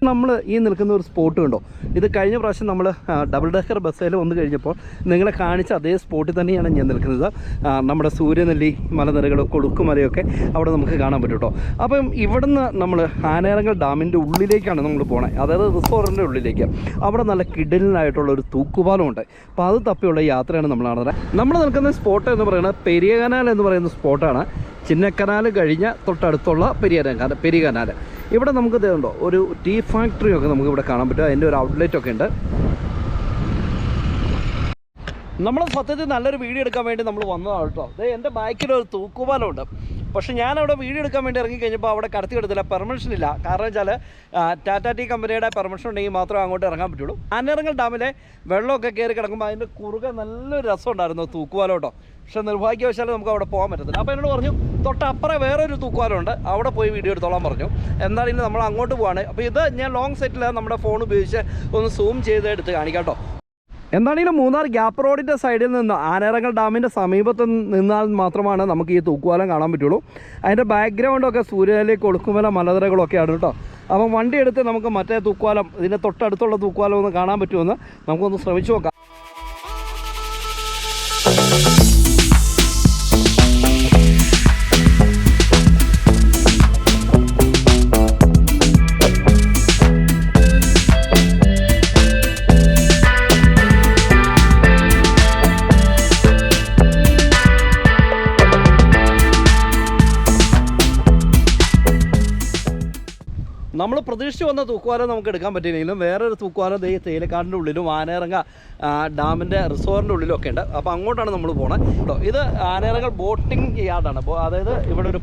നമ്മൾ ഈ നിൽക്കുന്ന ഒരു സ്പോട്ട് കണ്ടോ, ഇത് കഴിഞ്ഞ പ്രാവശ്യം നമ്മൾ ഡബിൾ ഡെക്കർ ബസ്സിൽ വന്നു കഴിഞ്ഞപ്പോൾ നിങ്ങളെ കാണിച്ച അതേ സ്പോട്ടിൽ തന്നെയാണ് ഞാൻ നിൽക്കുന്നത്. നമ്മുടെ സൂര്യനെല്ലി മലനിരകൾ കൊളുക്കുമലയൊക്കെ അവിടെ നമുക്ക് കാണാൻ പറ്റും കേട്ടോ. അപ്പം ഇവിടുന്ന് നമ്മൾ ആനയിറങ്കൽ ഡാമിൻ്റെ ഉള്ളിലേക്കാണ് നമ്മൾ പോണത്, അതായത് റിസോർട്ടിൻ്റെ ഉള്ളിലേക്ക്. അവിടെ നല്ല കിടലിനായിട്ടുള്ള ഒരു തൂക്കുപാലമുണ്ട്. അപ്പോൾ അത് തപ്പിയുള്ള യാത്രയാണ് നമ്മൾ നടന്നത്. നമ്മൾ നിൽക്കുന്ന സ്പോട്ട് എന്ന് പറയുന്നത് പെരിയ കനാൽ എന്ന് പറയുന്ന സ്പോട്ടാണ്. ചിന്നക്കനാൽ കഴിഞ്ഞ തൊട്ടടുത്തുള്ള പെരിയ കനാൽ. ഇവിടെ നമുക്ക് ഇതുണ്ടോ ഒരു ടീ ഫാക്ടറിയൊക്കെ നമുക്ക് ഇവിടെ കാണാൻ പറ്റും. അതിൻ്റെ ഒരു ഔട്ട്ലെറ്റൊക്കെ ഉണ്ട്. നമ്മൾ സത്യത്തിൽ നല്ലൊരു വീഡിയോ എടുക്കാൻ വേണ്ടി നമ്മൾ വന്നതാണ് കേട്ടോ. അതെ, എൻ്റെ ബാക്കിലൊരു തൂക്കുപാലമുണ്ട്. പക്ഷേ ഞാനവിടെ വീഡിയോ എടുക്കാൻ വേണ്ടി ഇറങ്ങിക്കഴിഞ്ഞപ്പോൾ അവിടെ കടത്തി കൊടുത്തില്ല, പെർമിഷൻ ഇല്ല. കാരണം വെച്ചാൽ ടാറ്റ ടീ കമ്പനിയുടെ പെർമിഷൻ ഉണ്ടെങ്കിൽ മാത്രമേ അങ്ങോട്ട് ഇറങ്ങാൻ പറ്റുള്ളൂ. ആനയിറങ്കൽ ഡാമിലെ വെള്ളമൊക്കെ കയറി കിടക്കുമ്പോൾ അതിൻ്റെ കുറുകെ നല്ലൊരു രസമുണ്ടായിരുന്നു തൂക്കുപാലം കേട്ടോ. പക്ഷേ നിർഭാഗ്യവശാൽ നമുക്ക് അവിടെ പോകാൻ പറ്റത്തില്ല. അപ്പോൾ എന്നോട് പറഞ്ഞു തൊട്ടപ്പുറം വേറൊരു തൂക്കുപാലമുണ്ട്, അവിടെ പോയി വീഡിയോ എടുത്തോളാൻ പറഞ്ഞു. എന്തായാലും നമ്മൾ അങ്ങോട്ട് പോവാണ്. അപ്പോൾ ഇത് ഞാൻ ലോങ് സെറ്റിൽ നമ്മുടെ ഫോൺ ഉപയോഗിച്ച് ഒന്ന് സൂം ചെയ്ത് എടുത്ത് കാണിക്കാം കേട്ടോ. എന്താണെങ്കിലും മൂന്നാർ ഗ്യാപ്പ് റോഡിൻ്റെ സൈഡിൽ നിന്ന് ആനയിറങ്കൽ ഡാമിൻ്റെ സമീപത്ത് നിന്നാൽ മാത്രമാണ് നമുക്ക് ഈ തൂക്കുപാലം കാണാൻ പറ്റുള്ളൂ. അതിൻ്റെ ബാക്ക്ഗ്രൗണ്ടൊക്കെ സൂര്യനെല്ലി കൊളുക്കുമല മലനിരകളൊക്കെയാണ് കേട്ടോ. അപ്പം വണ്ടി എടുത്ത് നമുക്ക് മറ്റേ തൂക്കുപാലം, ഇതിൻ്റെ തൊട്ടടുത്തുള്ള തൂക്കുപാലം ഒന്ന് കാണാൻ പറ്റുമെന്ന് നമുക്കൊന്ന് ശ്രമിച്ചു നോക്കാം. നമ്മൾ പ്രതീക്ഷിച്ച് വന്ന തൂക്കുപാലം നമുക്ക് എടുക്കാൻ പറ്റിയില്ലെങ്കിലും വേറൊരു തൂക്കുപാലം തേയിലക്കാടിൻ്റെ ഉള്ളിലും ആനയിറങ്ങ ഡാമിൻ്റെ റിസോർട്ടിൻ്റെ ഉള്ളിലൊക്കെ ഉണ്ട്. അപ്പോൾ അങ്ങോട്ടാണ് നമ്മൾ പോകണത് കേട്ടോ. ഇത് ആനയിറങ്ങൽ ബോട്ടിംഗ് യാർഡാണ്. അപ്പോൾ അതായത് ഇവിടെ ഒരു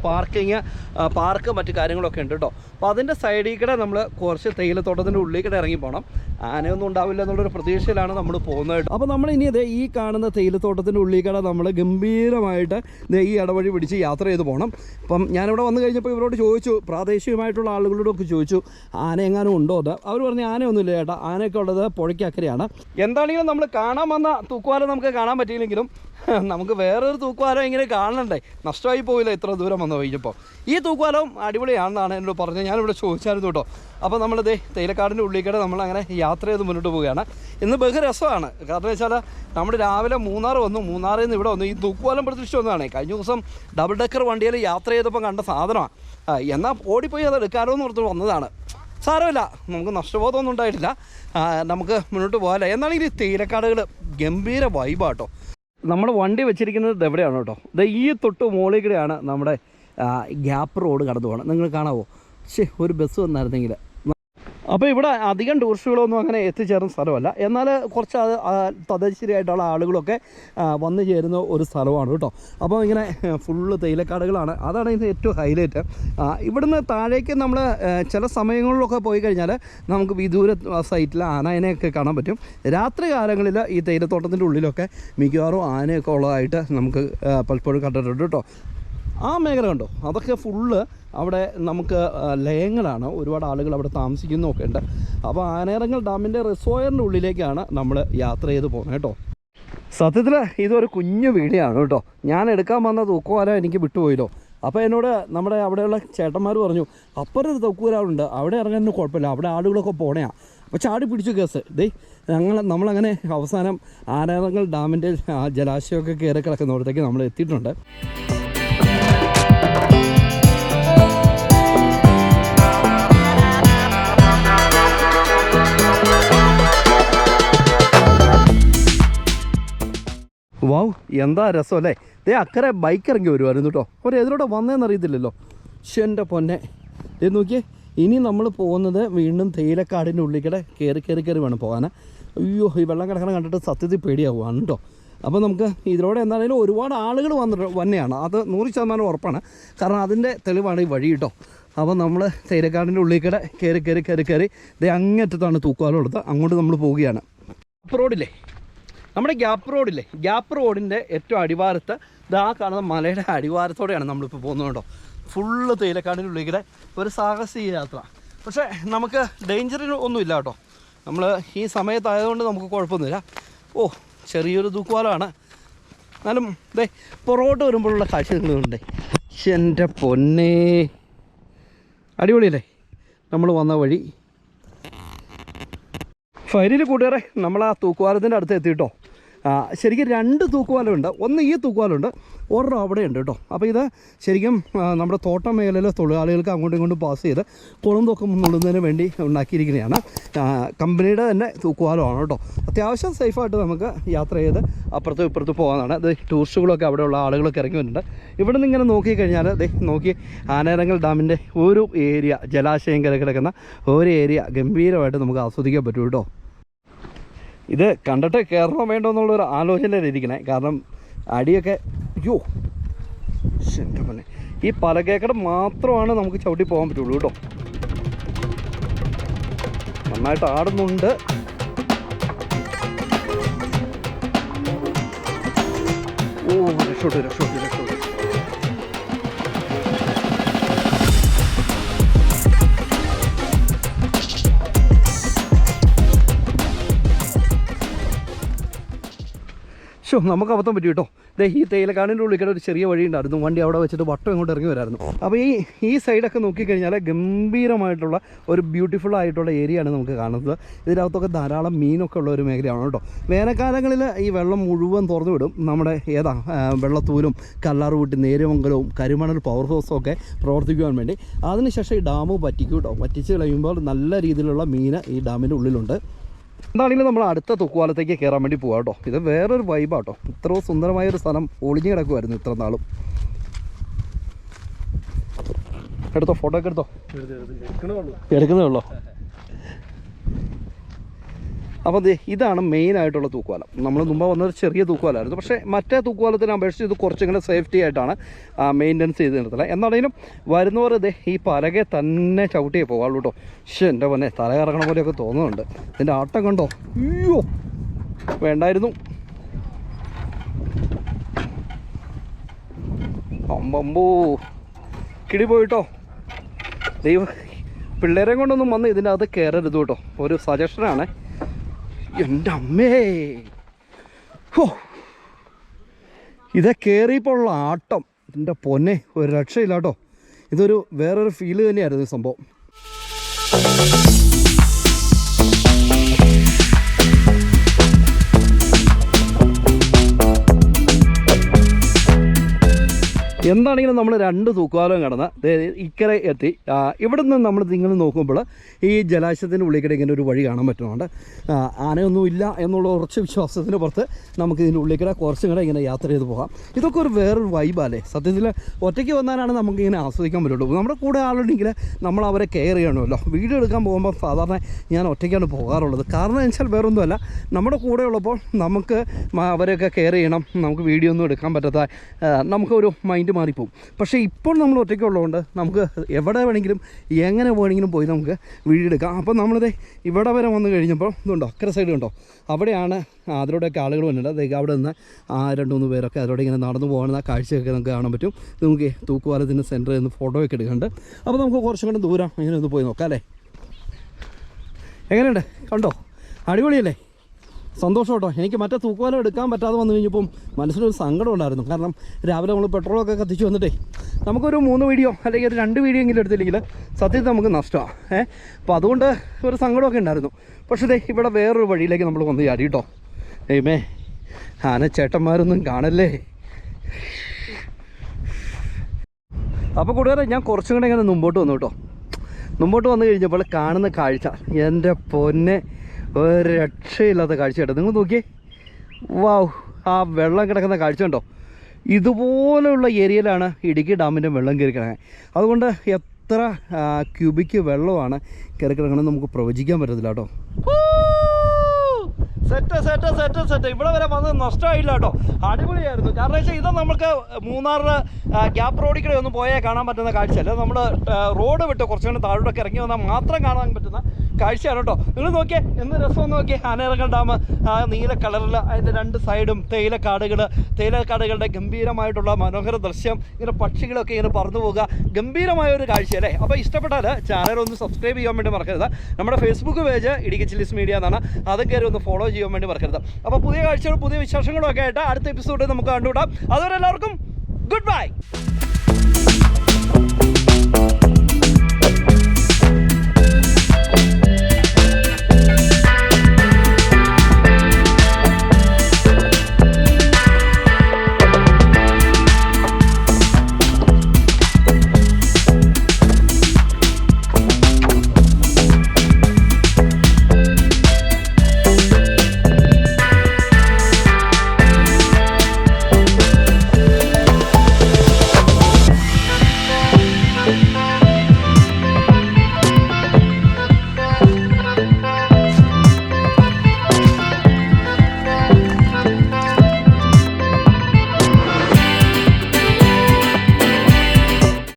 പാർക്ക് മറ്റു കാര്യങ്ങളൊക്കെ ഉണ്ട് കേട്ടോ. അപ്പോൾ അതിൻ്റെ സൈഡിൽ കൂടെ നമ്മൾ കുറച്ച് തേയിലത്തോട്ടത്തിൻ്റെ ഉള്ളിൽ കൂടെ ഇറങ്ങി പോകണം. ആനയൊന്നും ഉണ്ടാവില്ല എന്നുള്ളൊരു പ്രതീക്ഷയിലാണ് നമ്മൾ പോകുന്നത് കേട്ടോ. അപ്പോൾ നമ്മൾ ഇനി ഇതേ ഈ കാണുന്ന തേയിലത്തോട്ടത്തിൻ്റെ ഉള്ളിൽ കൂടെ നമ്മൾ ഗംഭീരമായിട്ട് ഈ ഇടവഴി പിടിച്ച് യാത്ര ചെയ്ത് പോകണം. അപ്പം ഞാനിവിടെ വന്നു കഴിഞ്ഞപ്പോൾ ഇവരോട് ചോദിച്ചു, പ്രാദേശികമായിട്ടുള്ള ആളുകളോടൊക്കെ ചോദിച്ചു ആന എങ്ങാനും ഉണ്ടോ എന്ന്. അവർ പറഞ്ഞു ആനയൊന്നുമില്ല ചേട്ടാ, ആനയൊക്കെ ഉള്ളത് പുഴയ്ക്കക്കരയാണ്. എന്താണെങ്കിലും നമ്മൾ കാണാൻ വന്ന തൂക്കുപാലം നമുക്ക് കാണാൻ പറ്റിയില്ലെങ്കിലും നമുക്ക് വേറൊരു തൂക്കുപാലം ഇങ്ങനെ കാണണ്ടേ, നഷ്ടമായി പോയില്ല ഇത്ര ദൂരം വന്നു കഴിഞ്ഞപ്പോൾ. ഈ തൂക്കുപാലം അടിപൊളിയാണെന്നാണ് എന്നോട് പറഞ്ഞത്. ഞാനിവിടെ ചോദിച്ചായിരുന്നു കേട്ടോ. അപ്പോൾ നമ്മളിതേ തേയിലക്കാടിൻ്റെ ഉള്ളിൽ നമ്മളങ്ങനെ യാത്ര ചെയ്ത് മുന്നോട്ട് പോവുകയാണ്. ഇന്ന് ബഹുരസമാണ്. കാരണം വെച്ചാൽ നമ്മൾ രാവിലെ മൂന്നാർ വന്നു, മൂന്നാറിൽ നിന്ന് ഇവിടെ വന്നു. ഈ തൂക്കുപാലം പ്രതീക്ഷിച്ച് വന്നതാണ്. കഴിഞ്ഞ ദിവസം ഡബിൾ ഡെക്കർ വണ്ടിയിൽ യാത്ര ചെയ്തപ്പോൾ കണ്ട സാധനമാണ്. എന്നാൽ ഓടിപ്പോയി അത് എടുക്കാനോ എന്ന് ഓർത്ത് വന്നതാണ്. സാരമില്ല, നമുക്ക് നഷ്ടബോധമൊന്നും ഉണ്ടായിട്ടില്ല. നമുക്ക് മുന്നോട്ട് പോകാമല്ലോ. എന്നാണെങ്കിൽ ഈ തേയിലക്കാടുകൾ ഗംഭീര വൈബാട്ടോ. നമ്മൾ വണ്ടി വെച്ചിരിക്കുന്നത് എവിടെയാണ് കേട്ടോ. ഈ തൊട്ട് മുകളിൽ കൂടെയാണ് നമ്മുടെ ഗ്യാപ്പ് റോഡ് കടന്നു പോകണം. നിങ്ങൾ കാണാവോ? ഒരു ബസ് വന്നായിരുന്നെങ്കിൽ. അപ്പോൾ ഇവിടെ അധികം ടൂറിസ്റ്റുകളൊന്നും അങ്ങനെ എത്തിച്ചേർന്ന സ്ഥലമല്ല. എന്നാൽ കുറച്ച് തദ്ദേശീയരായിട്ടുള്ള ആളുകളൊക്കെ വന്നു ചേരുന്ന ഒരു സ്ഥലമാണ് കേട്ടോ. അപ്പോൾ ഇങ്ങനെ ഫുള്ള് തേയിലക്കാടുകളാണ്. അതാണ് ഇതിൻ്റെ ഏറ്റവും ഹൈലൈറ്റ്. ഇവിടുന്ന് താഴേക്ക് നമ്മൾ ചില സമയങ്ങളിലൊക്കെ പോയി കഴിഞ്ഞാൽ നമുക്ക് വിദൂര സൈറ്റിൽ ആനയൊക്കെ കാണാൻ പറ്റും. രാത്രി കാലങ്ങളിൽ ഈ തേയിലത്തോട്ടത്തിൻ്റെ ഉള്ളിലൊക്കെ മിക്കവാറും ആനയൊക്കെ ഉള്ളതായിട്ട് നമുക്ക് പലപ്പോഴും കണ്ടിട്ടുണ്ട് കേട്ടോ. ആ മേഖല കണ്ടോ, അതൊക്കെ ഫുള്ള് അവിടെ നമുക്ക് ലയങ്ങളാണ്. ഒരുപാട് ആളുകൾ അവിടെ താമസിക്കുന്നൊക്കെ ഉണ്ട്. അപ്പോൾ ആനയിറങ്കൽ ഡാമിൻ്റെ റിസോർട്ടിൻ്റെ ഉള്ളിലേക്കാണ് നമ്മൾ യാത്ര ചെയ്ത് പോകുന്നത് കേട്ടോ. സത്യത്തിൽ ഇതൊരു കുഞ്ഞു വീഡിയോ ആണ് കേട്ടോ. ഞാൻ എടുക്കാൻ വന്ന തൂക്കുപാലം എനിക്ക് വിട്ടുപോയല്ലോ. അപ്പോൾ എന്നോട് നമ്മുടെ അവിടെയുള്ള ചേട്ടന്മാർ പറഞ്ഞു അപ്പുറം ഒരു തൂക്കുപാലമുണ്ട്, അവിടെ ഇറങ്ങാനൊന്നും കുഴപ്പമില്ല, അവിടെ ആളുകളൊക്കെ പോണയാണ്. അപ്പോൾ ചാടി പിടിച്ചു കേസ്. നമ്മളങ്ങനെ അവസാനം ആനയിറങ്കൽ ഡാമിൻ്റെ ജലാശയമൊക്കെ കയറി കിടക്കുന്നിടത്തേക്ക് നമ്മൾ എത്തിയിട്ടുണ്ട്. വാവ്, എന്താ രസമല്ലേ. അക്കരെ ബൈക്ക് ഇറങ്ങി വരുമായിരുന്നു കേട്ടോ. ഒരു എതിലൂടെ വന്നതെന്ന് അറിയത്തില്ലല്ലോ. എൻ്റെ പൊന്നെ, നോക്കിയേ. ഇനി നമ്മൾ പോകുന്നത് വീണ്ടും തേയിലക്കാടിൻ്റെ ഉള്ളിൽ കൂടെ കയറി വേണം പോകാൻ. അയ്യോ, ഈ വെള്ളം കിടക്കണം കണ്ടിട്ട് സത്യത്തിൽ പേടിയാവുകയാണ് കേട്ടോ. അപ്പോൾ നമുക്ക് ഇതിലൂടെ എന്താണെങ്കിലും ഒരുപാട് ആളുകൾ വന്നെയാണ്, അത് 100% ഉറപ്പാണ്. കാരണം അതിൻ്റെ തെളിവാണ് ഈ വഴി കേട്ടോ. അപ്പോൾ നമ്മൾ തേയിലക്കാടിൻ്റെ ഉള്ളിൽ കൂടെ കയറി അങ്ങറ്റത്താണ് തൂക്കുപാലം ഉള്ളത്. അങ്ങോട്ട് നമ്മൾ പോവുകയാണ്. റോഡില്ലേ, നമ്മുടെ ഗ്യാപ്പ് റോഡിൻ്റെ ഏറ്റവും അടിവാരത്ത് ഇതാ കാണുന്ന മലയുടെ അടിവാരത്തോടെയാണ് നമ്മളിപ്പോൾ പോകുന്നത് കേട്ടോ. ഫുള്ള് തേയിലക്കാടിൻ്റെ ഉള്ളിൽ കൂടെ ഒരു സാഹസിക യാത്ര. പക്ഷേ നമുക്ക് ഡേഞ്ചറിന് ഒന്നുമില്ല കേട്ടോ. നമ്മൾ ഈ സമയത്തായതുകൊണ്ട് നമുക്ക് കുഴപ്പമൊന്നുമില്ല. ചെറിയൊരു തൂക്കുപാലമാണ്. എന്നാലും ഇതേ പുറകോട്ട് വരുമ്പോഴുള്ള കാഴ്ച നിങ്ങൾ കണ്ടേ. എൻ്റെ പൊന്നേ, അടിപൊളിയല്ലേ നമ്മൾ വന്ന വഴി. ഫൈനലി കൂട്ടുകാരെ നമ്മൾ ആ തൂക്കുപാലത്തിൻ്റെ അടുത്ത് എത്തിയിട്ടോ. ശരിക്കും 2 തൂക്കുപാലമുണ്ട്. ഒന്ന് ഈ തൂക്കുപാലമുണ്ട്, ഒരെണ്ണം അവിടെ ഉണ്ട് കേട്ടോ. അപ്പോൾ ഇത് ശരിക്കും നമ്മുടെ തോട്ടം മേഖലയിലെ തൊഴിലാളികൾക്ക് അങ്ങോട്ടും ഇങ്ങോട്ടും പാസ് ചെയ്ത് കുളം തൊക്കം മുള്ളുന്നതിന് വേണ്ടി ഉണ്ടാക്കിയിരിക്കുന്നതാണ്. കമ്പനിയുടെ തന്നെ തൂക്കുപാലമാണ് കേട്ടോ. അത്യാവശ്യം സേഫായിട്ട് നമുക്ക് യാത്ര ചെയ്ത് അപ്പുറത്തും ഇപ്പുറത്തും പോകാനാണ്. ഇത് ടൂറിസ്റ്റുകളൊക്കെ അവിടെയുള്ള ആളുകളൊക്കെ ഇറങ്ങി വരുന്നുണ്ട്. ഇവിടെ നിന്ന് ഇങ്ങനെ നോക്കിക്കഴിഞ്ഞാൽ നോക്കി ആനേരങ്കൽ ഡാമിൻ്റെ ഒരു ഏരിയ, ജലാശയം കിടക്കുന്ന ഒരു ഏരിയ ഗംഭീരമായിട്ട് നമുക്ക് ആസ്വദിക്കാൻ പറ്റും കേട്ടോ. ഇത് കണ്ടിട്ട് കയറണോ വേണ്ടോ എന്നുള്ളൊരു ആലോചനയിലിരിക്കണേ. കാരണം അടിയൊക്കെ അയ്യോ എൻ്റെ പൊന്നെ, ഈ പലകേക്കട മാത്രമാണ് നമുക്ക് ചവിട്ടി പോകാൻ പറ്റുള്ളൂ കേട്ടോ. നന്നായിട്ട് ആടുന്നുണ്ട്. ഓ രക്ഷോട്ട്. നമുക്ക് അബദ്ധം പറ്റി കേട്ടോ. ഈ തേയിലക്കാടിൻ്റെ ഉള്ളിൽ ഒരു ചെറിയ വഴി ഉണ്ടായിരുന്നു. വണ്ടി അവിടെ വെച്ചിട്ട് വട്ടം ഇങ്ങോട്ട് ഇറങ്ങി വരായിരുന്നു. അപ്പോൾ ഈ സൈഡൊക്കെ നോക്കിക്കഴിഞ്ഞാൽ ഗംഭീരമായിട്ടുള്ള ഒരു ബ്യൂട്ടിഫുൾ ആയിട്ടുള്ള ഏരിയയാണ് നമുക്ക് കാണുന്നത്. ഇതിനകത്തൊക്കെ ധാരാളം മീനൊക്കെ ഉള്ള ഒരു മേഖലയാണ് കേട്ടോ. വേനൽക്കാലങ്ങളിൽ ഈ വെള്ളം മുഴുവൻ തുറന്നു വിടും. നമ്മുടെ വെള്ളത്തൂരും കല്ലാറുകുട്ടി നേര്യമംഗലവും കരിമണൽ പവർ ഹൗസും ഒക്കെ പ്രവർത്തിക്കുവാൻ വേണ്ടി. അതിനുശേഷം ഈ ഡാം പറ്റിക്കും കേട്ടോ. പറ്റിച്ച് കഴിയുമ്പോൾ നല്ല രീതിയിലുള്ള മീൻ ഈ ഡാമിൻ്റെ ഉള്ളിലുണ്ട്. എന്താണെങ്കിലും നമ്മൾ അടുത്ത തൂക്കുപാലത്തേക്ക് കയറാൻ വേണ്ടി പോകാം കേട്ടോ. ഇത് വേറൊരു വൈബാട്ടോ. ഇത്രയും സുന്ദരമായൊരു സ്ഥലം ഒളിഞ്ഞു കിടക്കുമായിരുന്നു ഇത്ര നാളും. എടുത്തോ, ഫോട്ടോ ഒക്കെ എടുത്തോ. എടുക്കുന്നേ ഉള്ളോ. അപ്പോൾ ഇതാണ് മെയിനായിട്ടുള്ള തൂക്കുപാലം. നമ്മൾ മുമ്പ് വന്നൊരു ചെറിയ തൂക്കുപാലമായിരുന്നു. പക്ഷേ മറ്റേ തൂക്കുപാലത്തിനെ അപേക്ഷിച്ച് ഇത് കുറച്ചിങ്ങനെ സേഫ്റ്റി ആയിട്ടാണ് മെയിൻ്റനൻസ് ചെയ്ത് നിർത്തുന്നത്. എന്നാണെങ്കിലും വരുന്നവർ ഈ പലകെ തന്നെ ചവിട്ടിയേ പോകാള്ളൂ കേട്ടോ. പക്ഷേ എൻ്റെ പൊന്നെ തല കറങ്ങണ പോലെയൊക്കെ തോന്നുന്നുണ്ട്. ഇതിൻ്റെ ആട്ടം കണ്ടോ. അയ്യോ വേണ്ടായിരുന്നു. അമ്പമ്പോ കിടി പോയിട്ടോ. ദൈവം പിള്ളേരെ കൊണ്ടൊന്നും വന്ന് ഇതിൻ്റെ അകത്ത് കയറരുത് കേട്ടോ. ഒരു സജഷനാണ്. എൻ്റെ അമ്മേ, ഹോ ഇതേ കയറിയപ്പോൾ ഉള്ള ആട്ടം എൻ്റെ പൊന്നെ ഒരു രക്ഷയില്ല കേട്ടോ. ഇതൊരു വേറൊരു ഫീല് തന്നെയായിരുന്നു ഈ സംഭവം. എന്താണെങ്കിലും നമ്മൾ 2 തൂക്കുപാലം കടന്ന് ഇക്കരെ എത്തി. ഇവിടെ നിന്ന് നമ്മൾ നിങ്ങൾ നോക്കുമ്പോൾ ഈ ജലാശയത്തിൻ്റെ ഉള്ളിൽ ഇങ്ങനെ ഒരു വഴി കാണാൻ പറ്റുന്നുണ്ട്. ആനയൊന്നും ഇല്ല എന്നുള്ള ഉറച്ച വിശ്വാസത്തിന് പുറത്ത് നമുക്ക് ഇതിൻ്റെ ഉള്ളിൽ കുറച്ചും കൂടെ ഇങ്ങനെ യാത്ര ചെയ്ത് പോകാം. ഇതൊക്കെ ഒരു വേറൊരു വൈബല്ലേ. സത്യത്തിൽ ഒറ്റയ്ക്ക് വന്നാലാണ് നമുക്കിങ്ങനെ ആസ്വദിക്കാൻ പറ്റുള്ളൂ. നമ്മുടെ കൂടെ ആളുണ്ടെങ്കിൽ നമ്മൾ അവരെ കെയർ ചെയ്യണമല്ലോ. വീഡിയോ എടുക്കാൻ പോകുമ്പോൾ സാധാരണ ഞാൻ ഒറ്റയ്ക്കാണ് പോകാറുള്ളത്. കാരണം എന്ന് വെച്ചാൽ വേറൊന്നുമല്ല, നമ്മുടെ കൂടെ ഉള്ളപ്പോൾ നമുക്ക് അവരെയൊക്കെ കെയർ ചെയ്യണം. നമുക്ക് വീഡിയോ ഒന്നും എടുക്കാൻ പറ്റാത്ത നമുക്കൊരു മൈൻഡ് മാറിപ്പോവും. പക്ഷേ ഇപ്പോൾ നമ്മൾ ഒറ്റയ്ക്കുള്ളതുകൊണ്ട് നമുക്ക് എവിടെ വേണമെങ്കിലും എങ്ങനെ വേണമെങ്കിലും പോയി നമുക്ക് വീഡിയോ എടുക്കാം. അപ്പോൾ നമ്മളിത് ഇവിടെ വരെ വന്നു കഴിഞ്ഞപ്പോൾ ഇതുണ്ടോ, അക്കരെ സൈഡ് ഉണ്ടോ, അവിടെയാണ് അതിലൂടെയൊക്കെ ആളുകൾ വന്നിട്ടുണ്ട്. അതൊക്കെ അവിടെ നിന്ന് 2-3 പേരൊക്കെ അതിലൂടെ ഇങ്ങനെ നടന്നു പോകുന്ന കാഴ്ചയൊക്കെ നമുക്ക് കാണാൻ പറ്റും. നമുക്ക് തൂക്കുപാലത്തിൻ്റെ സെൻറ്ററിൽ നിന്ന് ഫോട്ടോയൊക്കെ എടുക്കുന്നുണ്ട്. അപ്പോൾ നമുക്ക് കുറച്ചും കൂടെ ദൂരം ഇങ്ങനെ ഒന്ന് പോയി നോക്കാം അല്ലേ. എങ്ങനെയുണ്ട്, കണ്ടോ, അടിപൊളിയല്ലേ. സന്തോഷം കേട്ടോ. എനിക്ക് മറ്റേ തൂക്കുപാലം എടുക്കാൻ പറ്റാതെ വന്നു കഴിഞ്ഞപ്പം മനസ്സിലൊരു സങ്കടം ഉണ്ടായിരുന്നു. കാരണം രാവിലെ നമ്മൾ പെട്രോളൊക്കെ കത്തിച്ച് വന്നിട്ടേ നമുക്കൊരു 3 വീഡിയോ അല്ലെങ്കിൽ ഒരു 2 വീഡിയോ എങ്കിലും എടുത്തില്ലെങ്കിൽ സത്യത്തിൽ നമുക്ക് നഷ്ടമാണ്. അപ്പോൾ അതുകൊണ്ട് ഒരു സങ്കടമൊക്കെ ഉണ്ടായിരുന്നു. പക്ഷേ ഇവിടെ വേറൊരു വഴിയിലേക്ക് നമ്മൾ വന്ന് ചാടി കേട്ടോ. ഏമേ ആന ചേട്ടന്മാരൊന്നും കാണല്ലേ. അപ്പോൾ കൂട്ടുകാരെ ഞാൻ കുറച്ചും കൂടെ ഇങ്ങനെ മുമ്പോട്ട് വന്നു കേട്ടോ. മുമ്പോട്ട് വന്നു കഴിഞ്ഞപ്പോൾ കാണുന്ന കാഴ്ച എൻ്റെ പൊന്നെ ഒരു രക്ഷയില്ലാത്ത കാഴ്ച കേട്ടോ. നിങ്ങൾ നോക്കിയേ, വാവ്, ആ വെള്ളം കിടക്കുന്ന കാഴ്ച ഉണ്ടോ. ഇതുപോലെയുള്ള ഏരിയയിലാണ് ഇടുക്കി ഡാമിൻ്റെ വെള്ളം കയറി കിടക്കുന്നത്. അതുകൊണ്ട് എത്ര ക്യൂബിക്ക് വെള്ളമാണ് കയറി കിടക്കണമെന്ന് നമുക്ക് പ്രവചിക്കാൻ പറ്റത്തില്ല കേട്ടോ. സെറ്റ് ഇവിടെ വരെ വന്നത് നഷ്ടമായില്ല കേട്ടോ. അടിപൊളിയായിരുന്നു. കാരണം വെച്ചാൽ ഇത് നമുക്ക് മൂന്നാറിൽ ഗ്യാപ്പ് റോഡിൽ കൂടെ ഒന്നും പോയാൽ കാണാൻ പറ്റുന്ന കാഴ്ചയല്ല. നമ്മൾ റോഡ് വിട്ട് കുറച്ചുകൂടെ താഴോട്ടൊക്കെ ഇറങ്ങി വന്നാൽ മാത്രം കാണാൻ പറ്റുന്ന കാഴ്ചയാണ് കേട്ടോ. നിങ്ങൾ നോക്കിയേ, എന്ത് രസം നോക്കിയേ. ആനയിറങ്ങൽ ഡാം ആ നീല കളറിൽ അതിൻ്റെ 2 സൈഡും തേയിലക്കാടുകളുടെ ഗംഭീരമായിട്ടുള്ള മനോഹര ദൃശ്യം, ഇങ്ങനെ പക്ഷികളൊക്കെ ഇങ്ങനെ പറന്നു പോകുക, ഗംഭീരമായ ഒരു കാഴ്ച അല്ലേ. അപ്പോൾ ഇഷ്ടപ്പെട്ടാൽ ചാനൽ ഒന്ന് സബ്സ്ക്രൈബ് ചെയ്യാൻ വേണ്ടി മറക്കരുത്. നമ്മുടെ Facebook page Idukki chillies media എന്നാണ്, അതും കയറി ഒന്ന് ഫോളോ ചെയ്യാൻ വേണ്ടി മറക്കരുത്. അപ്പോൾ പുതിയ കാഴ്ചകളും പുതിയ വിശേഷങ്ങളും ഒക്കെ ആയിട്ട് അടുത്ത എപ്പിസോഡിൽ നമുക്ക് കണ്ടുവിടാം. അതുവരെ എല്ലാവർക്കും ഗുഡ് ബൈ.